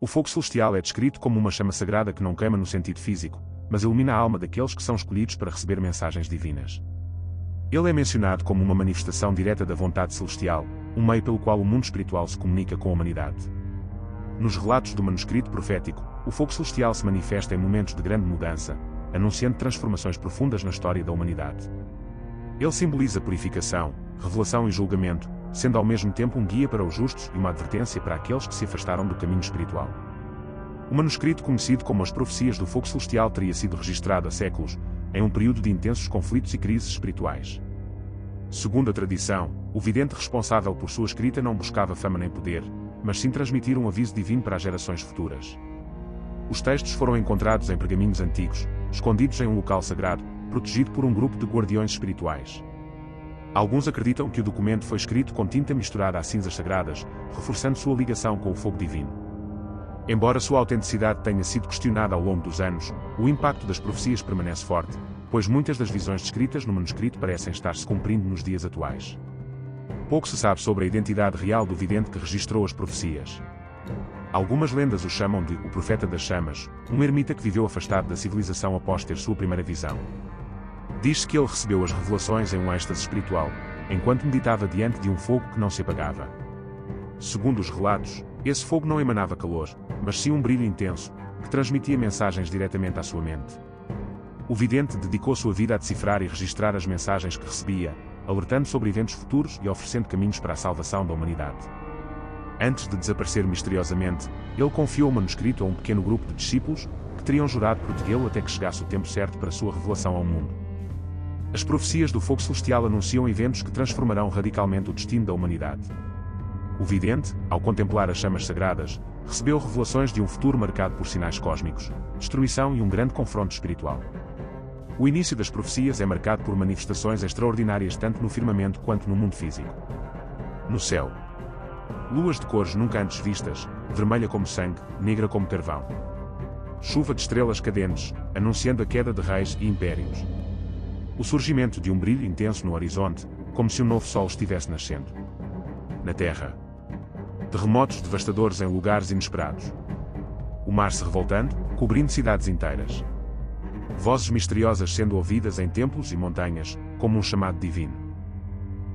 O fogo celestial é descrito como uma chama sagrada que não queima no sentido físico, mas ilumina a alma daqueles que são escolhidos para receber mensagens divinas. Ele é mencionado como uma manifestação direta da vontade celestial, um meio pelo qual o mundo espiritual se comunica com a humanidade. Nos relatos do manuscrito profético, o fogo celestial se manifesta em momentos de grande mudança, anunciando transformações profundas na história da humanidade. Ele simboliza purificação, revelação e julgamento, sendo ao mesmo tempo um guia para os justos e uma advertência para aqueles que se afastaram do caminho espiritual. O manuscrito conhecido como as Profecias do Fogo Celestial teria sido registrado há séculos, em um período de intensos conflitos e crises espirituais. Segundo a tradição, o vidente responsável por sua escrita não buscava fama nem poder, mas sim transmitir um aviso divino para as gerações futuras. Os textos foram encontrados em pergaminhos antigos, escondidos em um local sagrado, protegido por um grupo de guardiões espirituais. Alguns acreditam que o documento foi escrito com tinta misturada a cinzas sagradas, reforçando sua ligação com o fogo divino. Embora sua autenticidade tenha sido questionada ao longo dos anos, o impacto das profecias permanece forte, pois muitas das visões descritas no manuscrito parecem estar se cumprindo nos dias atuais. Pouco se sabe sobre a identidade real do vidente que registrou as profecias. Algumas lendas o chamam de o Profeta das Chamas, um ermita que viveu afastado da civilização após ter sua primeira visão. Diz-se que ele recebeu as revelações em um êxtase espiritual, enquanto meditava diante de um fogo que não se apagava. Segundo os relatos, esse fogo não emanava calor, mas sim um brilho intenso, que transmitia mensagens diretamente à sua mente. O vidente dedicou sua vida a decifrar e registrar as mensagens que recebia, alertando sobre eventos futuros e oferecendo caminhos para a salvação da humanidade. Antes de desaparecer misteriosamente, ele confiou o manuscrito a um pequeno grupo de discípulos, que teriam jurado protegê-lo até que chegasse o tempo certo para sua revelação ao mundo. As profecias do fogo celestial anunciam eventos que transformarão radicalmente o destino da humanidade. O vidente, ao contemplar as chamas sagradas, recebeu revelações de um futuro marcado por sinais cósmicos, destruição e um grande confronto espiritual. O início das profecias é marcado por manifestações extraordinárias tanto no firmamento quanto no mundo físico. No céu, luas de cores nunca antes vistas, vermelha como sangue, negra como carvão. Chuva de estrelas cadentes, anunciando a queda de reis e impérios. O surgimento de um brilho intenso no horizonte, como se um novo sol estivesse nascendo. Na terra, terremotos devastadores em lugares inesperados. O mar se revoltando, cobrindo cidades inteiras. Vozes misteriosas sendo ouvidas em templos e montanhas, como um chamado divino.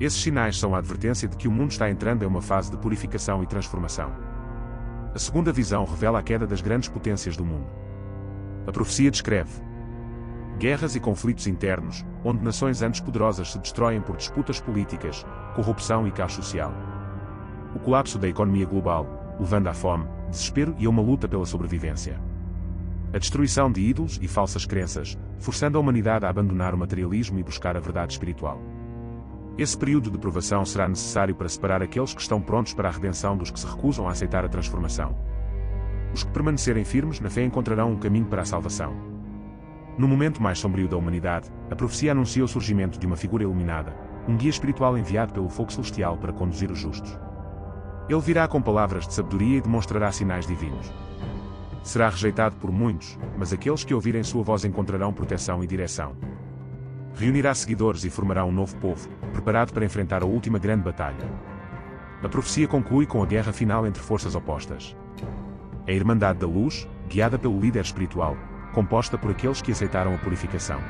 Esses sinais são a advertência de que o mundo está entrando em uma fase de purificação e transformação. A segunda visão revela a queda das grandes potências do mundo. A profecia descreve guerras e conflitos internos, onde nações antes poderosas se destroem por disputas políticas, corrupção e caos social. O colapso da economia global, levando à fome, desespero e a uma luta pela sobrevivência. A destruição de ídolos e falsas crenças, forçando a humanidade a abandonar o materialismo e buscar a verdade espiritual. Esse período de provação será necessário para separar aqueles que estão prontos para a redenção dos que se recusam a aceitar a transformação. Os que permanecerem firmes na fé encontrarão um caminho para a salvação. No momento mais sombrio da humanidade, a profecia anuncia o surgimento de uma figura iluminada, um guia espiritual enviado pelo fogo celestial para conduzir os justos. Ele virá com palavras de sabedoria e demonstrará sinais divinos. Será rejeitado por muitos, mas aqueles que ouvirem sua voz encontrarão proteção e direção. Reunirá seguidores e formará um novo povo, preparado para enfrentar a última grande batalha. A profecia conclui com a guerra final entre forças opostas. A Irmandade da Luz, guiada pelo líder espiritual, composta por aqueles que aceitaram a purificação.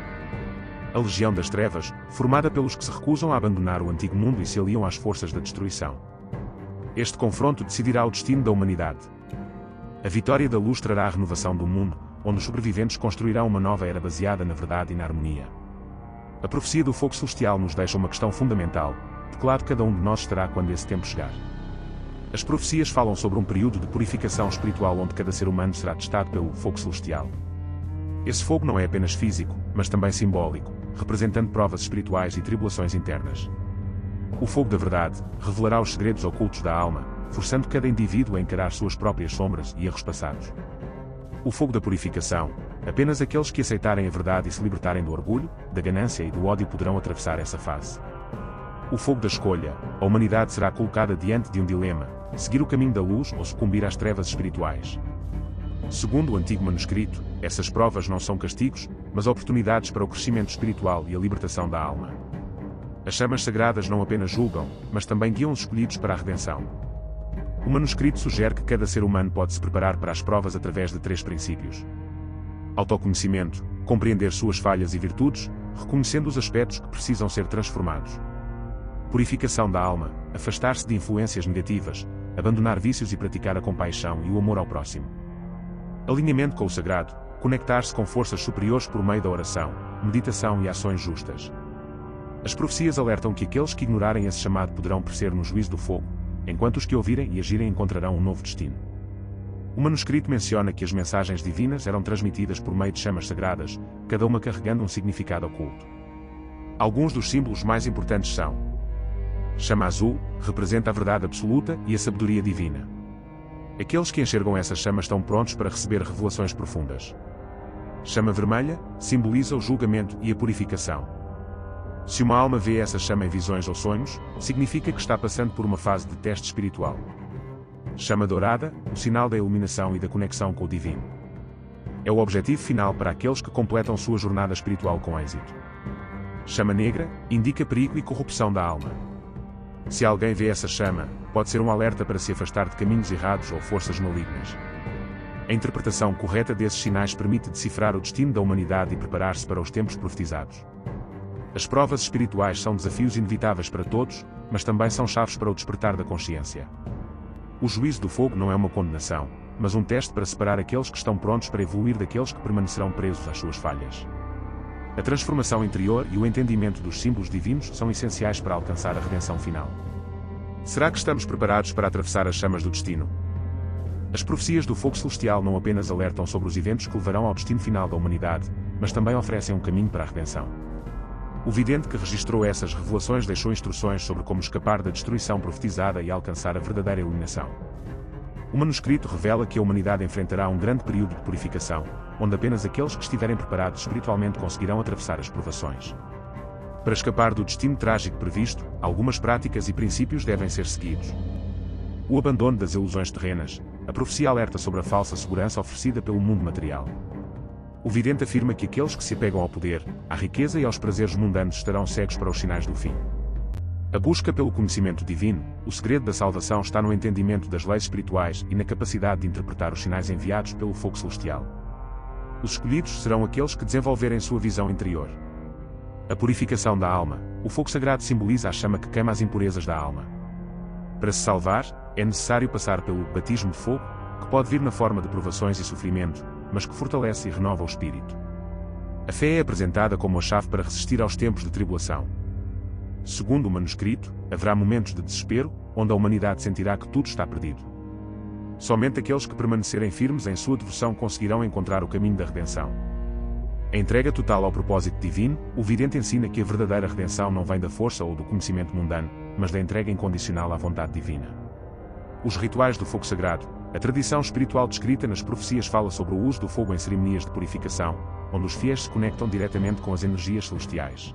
A Legião das Trevas, formada pelos que se recusam a abandonar o antigo mundo e se aliam às forças da destruição. Este confronto decidirá o destino da humanidade. A vitória da luz trará a renovação do mundo, onde os sobreviventes construirão uma nova era baseada na verdade e na harmonia. A profecia do fogo celestial nos deixa uma questão fundamental: de que lado cada um de nós estará quando esse tempo chegar? As profecias falam sobre um período de purificação espiritual onde cada ser humano será testado pelo fogo celestial. Esse fogo não é apenas físico, mas também simbólico, representando provas espirituais e tribulações internas. O fogo da verdade revelará os segredos ocultos da alma, forçando cada indivíduo a encarar suas próprias sombras e erros passados. O fogo da purificação, apenas aqueles que aceitarem a verdade e se libertarem do orgulho, da ganância e do ódio poderão atravessar essa fase. O fogo da escolha, a humanidade será colocada diante de um dilema: seguir o caminho da luz ou sucumbir às trevas espirituais. Segundo o antigo manuscrito, essas provas não são castigos, mas oportunidades para o crescimento espiritual e a libertação da alma. As chamas sagradas não apenas julgam, mas também guiam os escolhidos para a redenção. O manuscrito sugere que cada ser humano pode se preparar para as provas através de 3 princípios: autoconhecimento, compreender suas falhas e virtudes, reconhecendo os aspectos que precisam ser transformados; purificação da alma, afastar-se de influências negativas, abandonar vícios e praticar a compaixão e o amor ao próximo; alinhamento com o sagrado, conectar-se com forças superiores por meio da oração, meditação e ações justas. As profecias alertam que aqueles que ignorarem esse chamado poderão perecer no juízo do fogo, enquanto os que ouvirem e agirem encontrarão um novo destino. O manuscrito menciona que as mensagens divinas eram transmitidas por meio de chamas sagradas, cada uma carregando um significado oculto. Alguns dos símbolos mais importantes são: chama azul, representa a verdade absoluta e a sabedoria divina. Aqueles que enxergam essa chama estão prontos para receber revelações profundas. Chama vermelha, simboliza o julgamento e a purificação. Se uma alma vê essa chama em visões ou sonhos, significa que está passando por uma fase de teste espiritual. Chama dourada, o sinal da iluminação e da conexão com o divino. É o objetivo final para aqueles que completam sua jornada espiritual com êxito. Chama negra, indica perigo e corrupção da alma. Se alguém vê essa chama, pode ser um alerta para se afastar de caminhos errados ou forças malignas. A interpretação correta desses sinais permite decifrar o destino da humanidade e preparar-se para os tempos profetizados. As provas espirituais são desafios inevitáveis para todos, mas também são chaves para o despertar da consciência. O juízo do fogo não é uma condenação, mas um teste para separar aqueles que estão prontos para evoluir daqueles que permanecerão presos às suas falhas. A transformação interior e o entendimento dos símbolos divinos são essenciais para alcançar a redenção final. Será que estamos preparados para atravessar as chamas do destino? As profecias do fogo celestial não apenas alertam sobre os eventos que levarão ao destino final da humanidade, mas também oferecem um caminho para a redenção. O vidente que registrou essas revelações deixou instruções sobre como escapar da destruição profetizada e alcançar a verdadeira iluminação. O manuscrito revela que a humanidade enfrentará um grande período de purificação, onde apenas aqueles que estiverem preparados espiritualmente conseguirão atravessar as provações. Para escapar do destino trágico previsto, algumas práticas e princípios devem ser seguidos. O abandono das ilusões terrenas. A profecia alerta sobre a falsa segurança oferecida pelo mundo material. O vidente afirma que aqueles que se apegam ao poder, à riqueza e aos prazeres mundanos estarão cegos para os sinais do fim. A busca pelo conhecimento divino. O segredo da salvação está no entendimento das leis espirituais e na capacidade de interpretar os sinais enviados pelo fogo celestial. Os escolhidos serão aqueles que desenvolverem sua visão interior. A purificação da alma. O fogo sagrado simboliza a chama que queima as impurezas da alma. Para se salvar, é necessário passar pelo batismo de fogo, que pode vir na forma de provações e sofrimento, mas que fortalece e renova o espírito. A fé é apresentada como a chave para resistir aos tempos de tribulação. Segundo o manuscrito, haverá momentos de desespero, onde a humanidade sentirá que tudo está perdido. Somente aqueles que permanecerem firmes em sua devoção conseguirão encontrar o caminho da redenção. A entrega total ao propósito divino. O vidente ensina que a verdadeira redenção não vem da força ou do conhecimento mundano, mas da entrega incondicional à vontade divina. Os rituais do fogo sagrado. A tradição espiritual descrita nas profecias fala sobre o uso do fogo em cerimonias de purificação, onde os fiéis se conectam diretamente com as energias celestiais.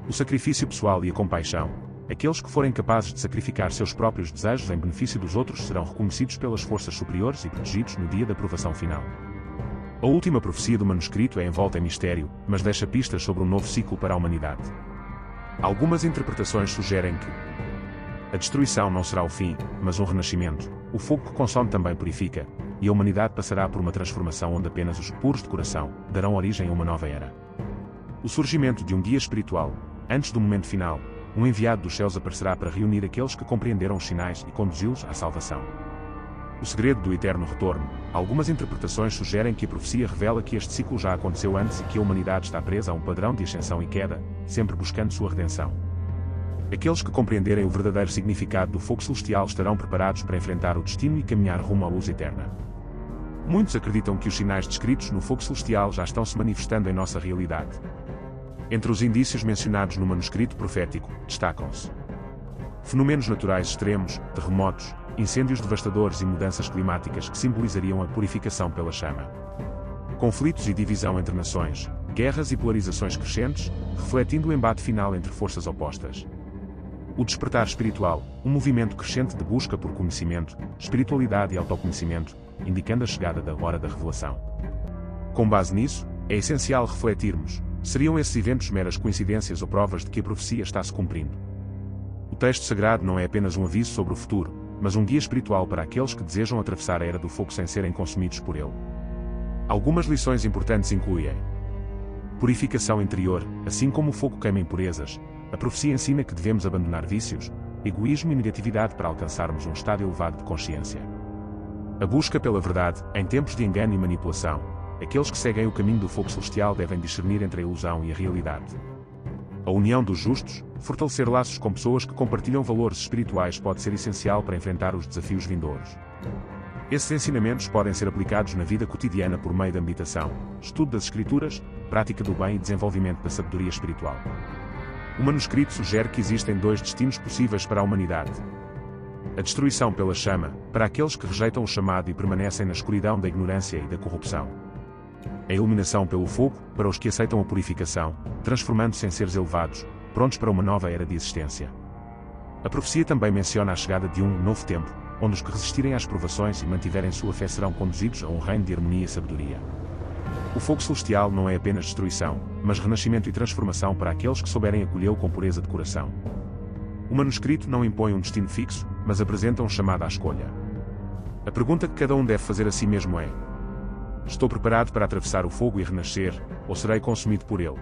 O sacrifício pessoal e a compaixão. Aqueles que forem capazes de sacrificar seus próprios desejos em benefício dos outros serão reconhecidos pelas forças superiores e protegidos no dia da provação final. A última profecia do manuscrito é envolta em mistério, mas deixa pistas sobre um novo ciclo para a humanidade. Algumas interpretações sugerem que a destruição não será o fim, mas um renascimento. O fogo que consome também purifica, e a humanidade passará por uma transformação onde apenas os puros de coração darão origem a uma nova era. O surgimento de um guia espiritual. Antes do momento final, um enviado dos céus aparecerá para reunir aqueles que compreenderam os sinais e conduzi-los à salvação. O segredo do eterno retorno. Algumas interpretações sugerem que a profecia revela que este ciclo já aconteceu antes e que a humanidade está presa a um padrão de ascensão e queda, sempre buscando sua redenção. Aqueles que compreenderem o verdadeiro significado do fogo celestial estarão preparados para enfrentar o destino e caminhar rumo à luz eterna. Muitos acreditam que os sinais descritos no fogo celestial já estão se manifestando em nossa realidade. Entre os indícios mencionados no manuscrito profético, destacam-se fenômenos naturais extremos, terremotos, incêndios devastadores e mudanças climáticas que simbolizariam a purificação pela chama. Conflitos e divisão entre nações, guerras e polarizações crescentes, refletindo o embate final entre forças opostas. O despertar espiritual, um movimento crescente de busca por conhecimento, espiritualidade e autoconhecimento, indicando a chegada da hora da revelação. Com base nisso, é essencial refletirmos: seriam esses eventos meras coincidências ou provas de que a profecia está se cumprindo? O texto sagrado não é apenas um aviso sobre o futuro, mas um guia espiritual para aqueles que desejam atravessar a era do fogo sem serem consumidos por ele. Algumas lições importantes incluem: purificação interior. Assim como o fogo queima impurezas, a profecia ensina que devemos abandonar vícios, egoísmo e negatividade para alcançarmos um estado elevado de consciência. A busca pela verdade. Em tempos de engano e manipulação, aqueles que seguem o caminho do fogo celestial devem discernir entre a ilusão e a realidade. A união dos justos. Fortalecer laços com pessoas que compartilham valores espirituais pode ser essencial para enfrentar os desafios vindouros. Esses ensinamentos podem ser aplicados na vida cotidiana por meio da meditação, estudo das Escrituras, prática do bem e desenvolvimento da sabedoria espiritual. O manuscrito sugere que existem dois destinos possíveis para a humanidade: a destruição pela chama, para aqueles que rejeitam o chamado e permanecem na escuridão da ignorância e da corrupção; a iluminação pelo fogo, para os que aceitam a purificação, transformando-se em seres elevados, prontos para uma nova era de existência. A profecia também menciona a chegada de um novo tempo, onde os que resistirem às provações e mantiverem sua fé serão conduzidos a um reino de harmonia e sabedoria. O fogo celestial não é apenas destruição, mas renascimento e transformação para aqueles que souberem acolhê-lo com pureza de coração. O manuscrito não impõe um destino fixo, mas apresenta um chamado à escolha. A pergunta que cada um deve fazer a si mesmo é: estou preparado para atravessar o fogo e renascer, ou serei consumido por ele?